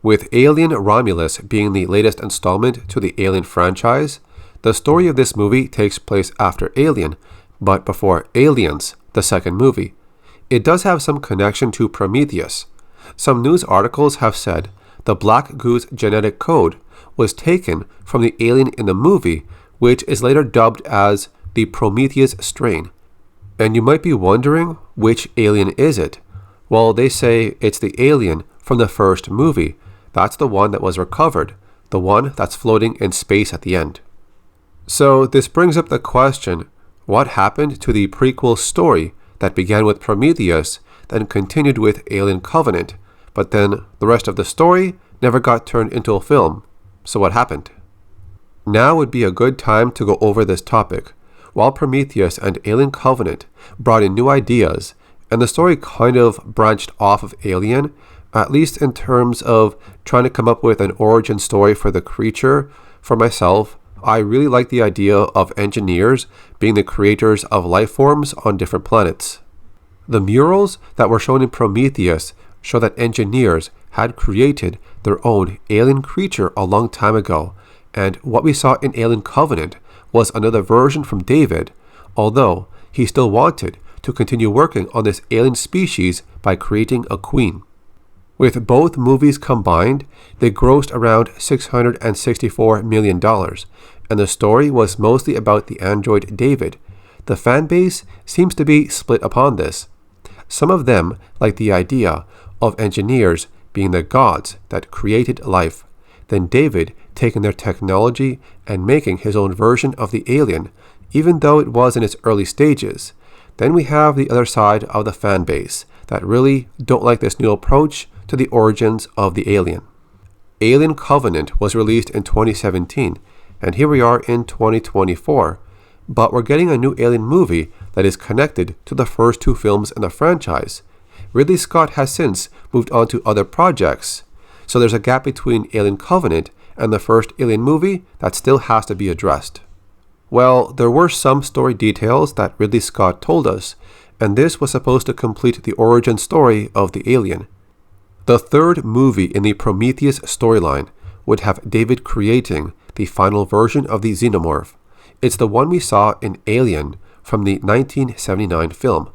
With Alien Romulus being the latest installment to the Alien franchise, the story of this movie takes place after Alien, but before Aliens, the second movie. It does have some connection to Prometheus. Some news articles have said the Black Goose genetic code was taken from the alien in the movie, which is later dubbed as the Prometheus strain. And you might be wondering, which alien is it? Well, they say it's the alien from the first movie. That's the one that was recovered, the one that's floating in space at the end. So this brings up the question, what happened to the prequel story that began with Prometheus, then continued with Alien Covenant, but then the rest of the story never got turned into a film? So what happened? Now would be a good time to go over this topic. While Prometheus and Alien Covenant brought in new ideas, and the story kind of branched off of Alien, at least in terms of trying to come up with an origin story for the creature, for myself, I really like the idea of engineers being the creators of life forms on different planets. The murals that were shown in Prometheus show that engineers had created their own alien creature a long time ago, and what we saw in Alien Covenant was another version from David, although he still wanted to continue working on this alien species by creating a queen. With both movies combined, they grossed around $664 million, and the story was mostly about the android David. The fan base seems to be split upon this. Some of them like the idea of engineers being the gods that created life, then David taking their technology and making his own version of the alien, even though it was in its early stages. Then we have the other side of the fan base that really don't like this new approach to the origins of the alien. Alien Covenant was released in 2017, and here we are in 2024, but we're getting a new Alien movie that is connected to the first two films in the franchise. Ridley Scott has since moved on to other projects, so there's a gap between Alien Covenant and the first Alien movie that still has to be addressed. Well, there were some story details that Ridley Scott told us, and this was supposed to complete the origin story of the alien. The third movie in the Prometheus storyline would have David creating the final version of the xenomorph. It's the one we saw in Alien from the 1979 film.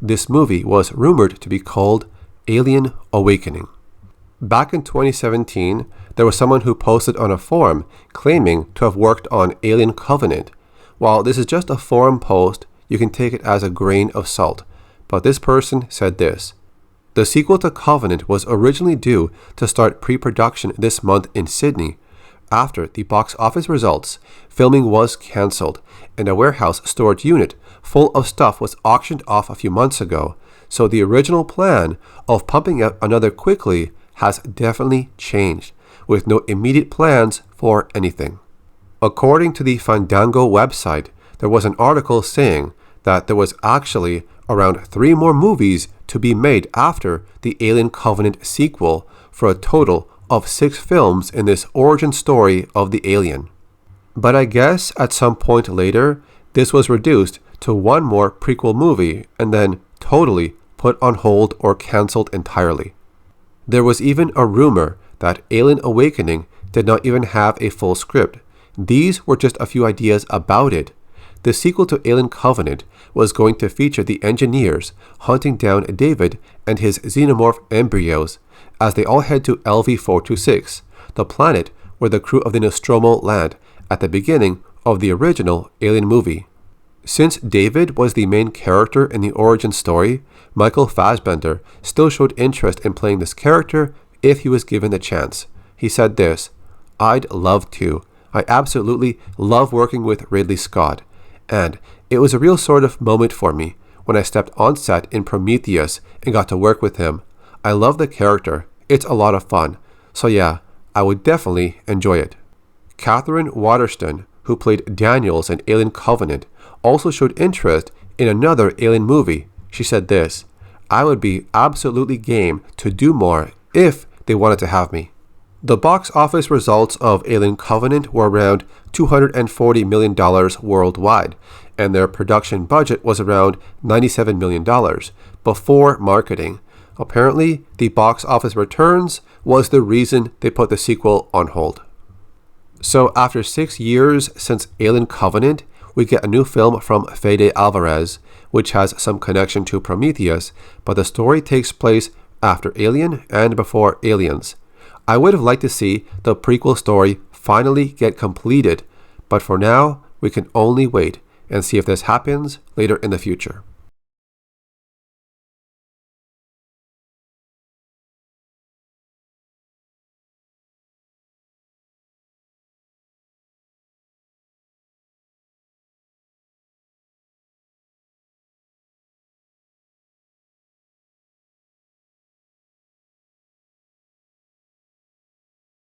This movie was rumored to be called Alien Awakening. Back in 2017, there was someone who posted on a forum claiming to have worked on Alien Covenant. While this is just a forum post, you can take it as a grain of salt. But this person said this: the sequel to Covenant was originally due to start pre-production this month in Sydney. After the box office results, filming was cancelled, and a warehouse storage unit full of stuff was auctioned off a few months ago, so the original plan of pumping out another quickly has definitely changed, with no immediate plans for anything. According to the Fandango website, there was an article saying that there was actually around 3 more movies to be made after the Alien Covenant sequel, for a total of 6 films in this origin story of the alien. But I guess at some point later, this was reduced to 1 more prequel movie and then totally put on hold or cancelled entirely. There was even a rumor that Alien Awakening did not even have a full script. These were just a few ideas about it. The sequel to Alien Covenant was going to feature the engineers hunting down David and his xenomorph embryos as they all head to LV-426, the planet where the crew of the Nostromo land at the beginning of the original Alien movie. Since David was the main character in the origin story, Michael Fassbender still showed interest in playing this character if he was given the chance. He said this: "I'd love to. I absolutely love working with Ridley Scott, and it was a real sort of moment for me when I stepped on set in Prometheus and got to work with him. I love the character. It's a lot of fun. So yeah, I would definitely enjoy it." Catherine Waterston, who played Daniels in Alien Covenant, also showed interest in another Alien movie. She said this: "I would be absolutely game to do more if they wanted to have me." The box office results of Alien Covenant were around $240 million worldwide, and their production budget was around $97 million before marketing. Apparently, the box office returns was the reason they put the sequel on hold. So after 6 years since Alien Covenant, we get a new film from Fede Alvarez, which has some connection to Prometheus, but the story takes place after Alien and before Aliens. I would have liked to see the prequel story finally get completed, but for now, we can only wait and see if this happens later in the future.